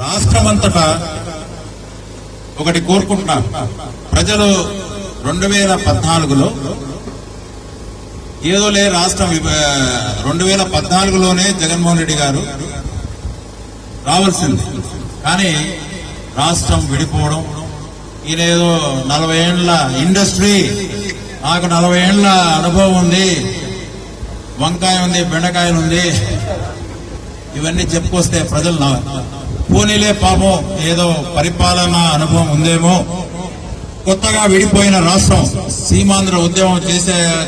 రాష్ట్రమంతటా ఒకటి కోరుకుంటున్నారు. ప్రజలు 2014లో ఏదోలే రాష్ట్రం 2014లోనే జగన్మోహన్ రెడ్డి గారు రావాల్సింది, కానీ రాష్ట్రం విడిపోవడం, ఈయనేదో 40 ఏళ్ల ఇండస్ట్రీ, నాకు 40 ఏళ్ల అనుభవం ఉంది, వంకాయ ఉంది, బెండకాయలు ఉంది, ఇవన్నీ చెప్పుకొస్తే ప్రజలు పోనీలే పాపం ఏదో పరిపాలన అనుభవం ఉందేమో, కొత్తగా విడిపోయిన రాష్ట్రం, సీమాంధ్ర ఉద్యమం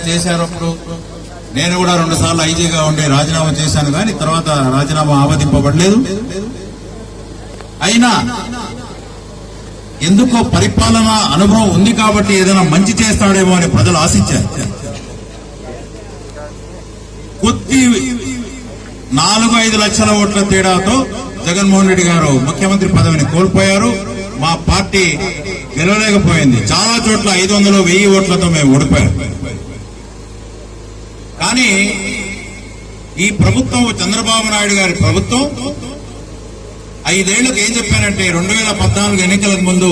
చేశారప్పుడు నేను కూడా 2 సార్లు ఐజీగా ఉండి రాజీనామా చేశాను, కానీ తర్వాత రాజీనామా ఆమోదింపబడలేదు. అయినా ఎందుకో పరిపాలన అనుభవం ఉంది కాబట్టి ఏదైనా మంచి చేస్తాడేమో అని ప్రజలు ఆశించారు. కొద్ది 4-5 లక్షల ఓట్ల తేడాతో జగన్మోహన్ రెడ్డి గారు ముఖ్యమంత్రి పదవిని కోల్పోయారు. మా పార్టీ గెలవలేకపోయింది. చాలా చోట్ల 500-1000 ఓట్లతో మేము ఓడిపోయాం. కానీ ఈ ప్రభుత్వం, చంద్రబాబు నాయుడు గారి ప్రభుత్వం 5 ఏళ్లకు ఏం చెప్పారంటే 2014 ఎన్నికలకు ముందు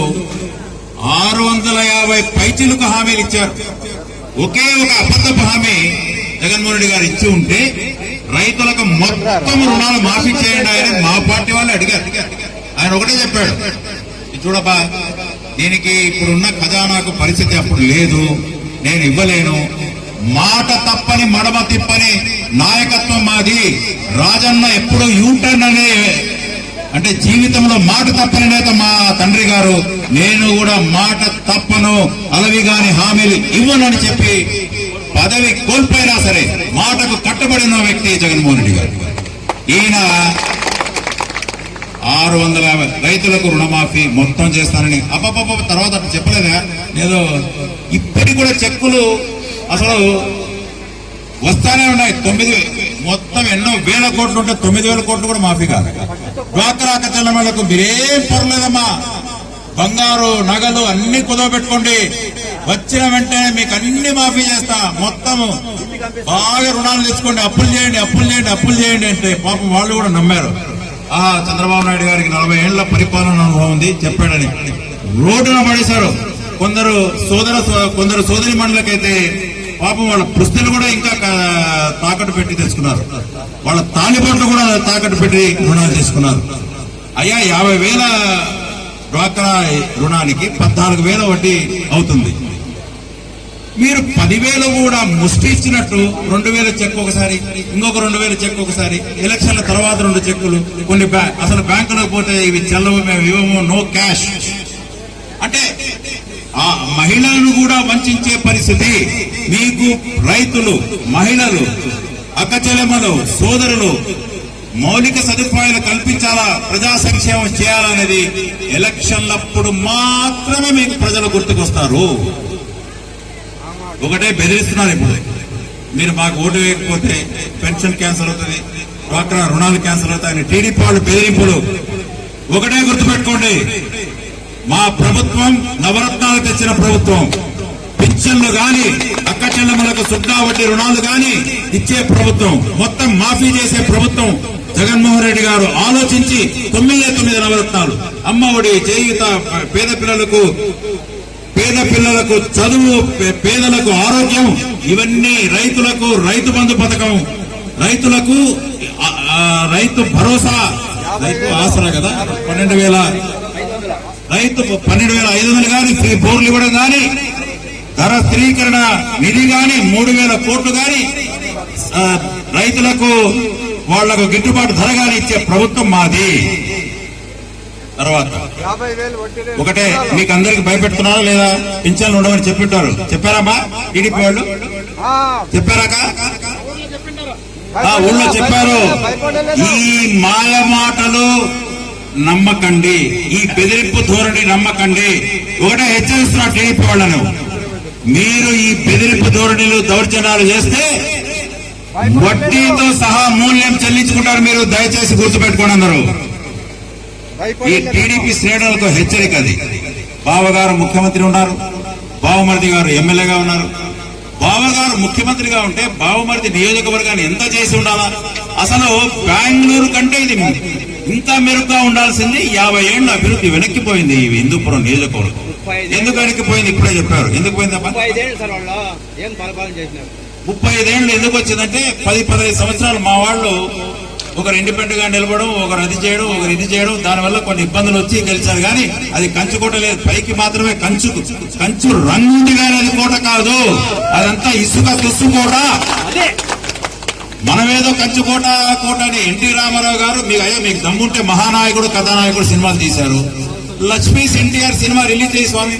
650 పైచిలుకు హామీలు ఇచ్చారు. ఒకే ఒక అబద్ధపు హామీ జగన్మోహన్ రెడ్డి గారు ఇచ్చి ఉంటే రైతులకు మొత్తం రుణాలు మాఫీ చేయండి అని మా పార్టీ వాళ్ళు అడిగారు. ఆయన ఒకటే చెప్పాడు, చూడబ్బా, దీనికి ఇప్పుడున్న ఖజానాకు పరిస్థితి అప్పుడు లేదు, నేను ఇవ్వలేను, మాట తప్పని మడమ తిప్పని నాయకత్వం మాది, రాజన్న ఎప్పుడూ యూటర్న్ అనే, అంటే జీవితంలో మాట తప్పని నేత మా తండ్రి గారు, నేను కూడా మాట తప్పను, అలవిగాని హామీలు ఇవ్వనని చెప్పి పదవి కోల్పోయినా సరే మాటకు కట్టుబడిన వ్యక్తి జగన్మోహన్ రెడ్డి గారు. ఈయన 650 రైతులకు రుణమాఫీ మొత్తం చేస్తానని అప్ప తర్వాత అట్లా చెప్పలేదా? ఏదో ఇప్పటికి కూడా చెక్కులు అసలు వస్తానే ఉన్నాయి. 9 మొత్తం ఎన్నో వేల కోట్లు ఉంటే 9,000 కోట్లు కూడా మాఫీ కాదు. డ్వాక్రా చెల్లెమ్మలకు మీరేం పర్లేదమ్మా, బంగారు నగలు అన్ని కుదవబెట్టుకోండి, వచ్చిన వెంటనే మీకు అన్ని మాఫీ చేస్తా, మొత్తం బాగా రుణాలు తెచ్చుకోండి, అప్పులు చేయండి అంటే పాపం వాళ్ళు కూడా నమ్మారు. చంద్రబాబు నాయుడు గారికి 40 ఏళ్ల పరిపాలన అనుభవం ఉంది చెప్పాడని రోడ్డున పడేశారు. కొందరు సోదరి మండలకైతే పాపం వాళ్ళ పుస్తలు కూడా ఇంకా తాకట్టు పెట్టి తెచ్చుకున్నారు, వాళ్ళ తాలిబొట్లు కూడా తాకట్టు పెట్టి రుణాలు తీసుకున్నారు. అయ్యా 50,000 డ్వాక్రా రుణానికి 14,000 వడ్డీ అవుతుంది. మీరు 10,000 కూడా ముష్టి ఇచ్చినట్టు 2,000 చెక్ ఒకసారి, ఇంకొక 2,000 చెక్ ఒకసారి, ఎలక్షన్ల తర్వాత 2 చెక్కులు, కొన్ని అసలు బ్యాంకులకు పోతే ఇవి చెల్లవు, మేము ఇవ్వము, నో క్యాష్ అంటే ఆ మహిళలను కూడా వంచే పరిస్థితి. మీకు రైతులు, మహిళలు, అక్కచెల్లెమ్మలు, సోదరులు మౌలిక సదుపాయాలు కల్పించాలా, ప్రజా సంక్షేమం చేయాలనేది ఎలక్షన్లప్పుడు మాత్రమే మీకు ప్రజలు గుర్తుకొస్తారు. ఒకటే బెదిరిస్తున్నారు. ఇప్పుడు మీరు మాకు ఓటు వేయకపోతే పెన్షన్ క్యాన్సిల్ అవుతుంది, డ్వాక్రా రుణాలు క్యాన్సిల్ అవుతాయని టీడీపీ వాళ్ళు బెదిరింపులు. ఒకటే గుర్తుపెట్టుకోండి, మా ప్రభుత్వం నవరత్నాలు తెచ్చిన ప్రభుత్వం. పింఛన్లు గాని, అక్క చెల్లెమ్మలకు సున్నా వడ్డీ రుణాలు గాని ఇచ్చే ప్రభుత్వం, మొత్తం మాఫీ చేసే ప్రభుత్వం. జగన్మోహన్ రెడ్డి గారు ఆలోచించి 9 నవరత్నాలు, అమ్మ ఒడి, చేయూత, పేద పిల్లలకు చదువు, పేదలకు ఆరోగ్యం, ఇవన్నీ రైతులకు రైతు బంధు పథకం, రైతులకు రైతు భరోసా, రైతు ఆసరా కదా 12,500 గాని, ఫ్రీ బోర్లు ఇవ్వడం గాని, ధర స్థిరీకరణ నిధి గాని, 3,000 కోట్లు గాని, రైతులకు వాళ్లకు గిట్టుబాటు ధర గాని ఇచ్చే ప్రభుత్వం మాది. తర్వాత ఒకటే, మీకు అందరికి భయపెడుతున్నారా లేదా? పింఛన్లు ఉండవని చెప్పిట్టారు, చెప్పారమ్మా టీడీపీ వాళ్ళు? చెప్పారాక ఊళ్ళో చెప్పారు. ఈ మాయ మాటలు నమ్మకండి, ఈ బెదిరింపు ధోరణి నమ్మకండి. ఒకటే హెచ్చరిస్తున్నా టీడీపీ వాళ్లను, మీరు ఈ బెదిరింపు ధోరణిలు, దౌర్జన్యాలు చేస్తే వడ్డీతో సహా మూల్యం చెల్లించుకుంటారు మీరు. దయచేసి గుర్తుపెట్టుకోండి అందరూ. ఈ టీడీపీ శ్రేణులకు హెచ్చరిక అది. బావగారు ముఖ్యమంత్రి ఉన్నారు, బావమరిది గారు ఎమ్మెల్యేగా ఉన్నారు. బావగారు ముఖ్యమంత్రిగా ఉంటే బావమరిది నియోజకవర్గాన్ని ఎంత చేసి ఉండాలా? అసలు బెంగళూరు కంటే ఇది ఇంకా మెరుగ్గా ఉండాల్సింది 50 ఏళ్ల అభివృద్ధి వెనక్కిపోయింది ఈ హిందూపురం నియోజకవర్గం. ఎందుకు వెనక్కిపోయింది ఇప్పుడే చెప్పారు. ఎందుకు పోయిందమ్మా? 35 ఏళ్ళు ఎందుకు వచ్చిందంటే 10-15 సంవత్సరాలు మా వాళ్ళు ఒకరు ఇండిపెండెంట్ గా నిలబడడం, ఒకరు అది చేయడం, ఒకరు ఇది చేయడం, దానివల్ల కొన్ని ఇబ్బందులు వచ్చి గెలిచారు. కానీ అది కంచు కోట లేదు, పైకి మాత్రమే కంచు రంగు కానీ అది కోట కాదు, అదంతా ఇసుక తుస్సు కోట. మనమేదో కంచు కోట అని ఎన్టీ రామారావు గారు మీకు దమ్ముంటే మహానాయకుడు కథానాయకుడు సినిమాలు తీశారు. లక్ష్మీస్ ఎన్టీఆర్ సినిమా రిలీజ్ చేసి స్వామి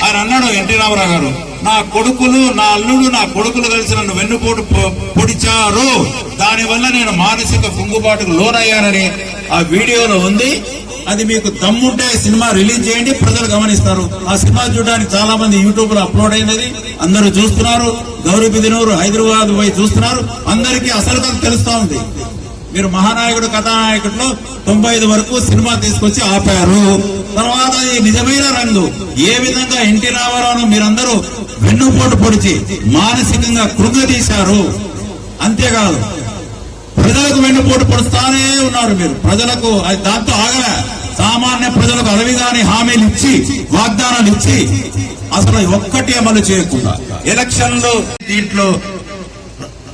ఆయన అన్నాడు ఎన్టీ రామారావు గారు, నా కొడుకులు నా అల్లుడు నా కొడుకులు కలిసి నన్ను వెన్నుపోటు పొడిచారు, దానివల్ల నేను మానసిక కుంగుబాటుకు లోనయ్యానని ఆ వీడియోలో ఉంది. అది మీకు దమ్ముంటే సినిమా రిలీజ్ చేయండి, ప్రజలు గమనిస్తారు. ఆ సినిమా చూడడానికి చాలా మంది యూట్యూబ్ లో అప్లోడ్ అయినది, అందరూ చూస్తున్నారు. గౌరీబిదినూరు హైదరాబాద్ పోయి చూస్తున్నారు, అందరికీ అసలు తెలుస్తా ఉంది. మీరు మహానాయకుడు కథానాయకుడిలో 95 వరకు సినిమా తీసుకొచ్చి ఆపారు. తర్వాత ఈ నిజమైన రంగు ఏ విధంగా ఎన్టీ రామారావును మీరందరూ వెన్నుపోటు పొడిచి మానసికంగా కృంగదీశారు. అంతేకాదు ప్రజలకు వెన్నుపోటు పొడుస్తానే ఉన్నారు మీరు. ప్రజలకు దాంతో ఆగలే. సామాన్య ప్రజలకు అడవిగాని హామీలు ఇచ్చి వాగ్దానాలు ఇచ్చి అసలు ఒక్కటి అమలు చేయకుండా ఎలక్షన్లు దీంట్లో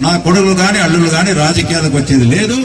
నా కొడుకులు గాని అల్లులు గాని రాజకీయాలకు వచ్చేది లేదు.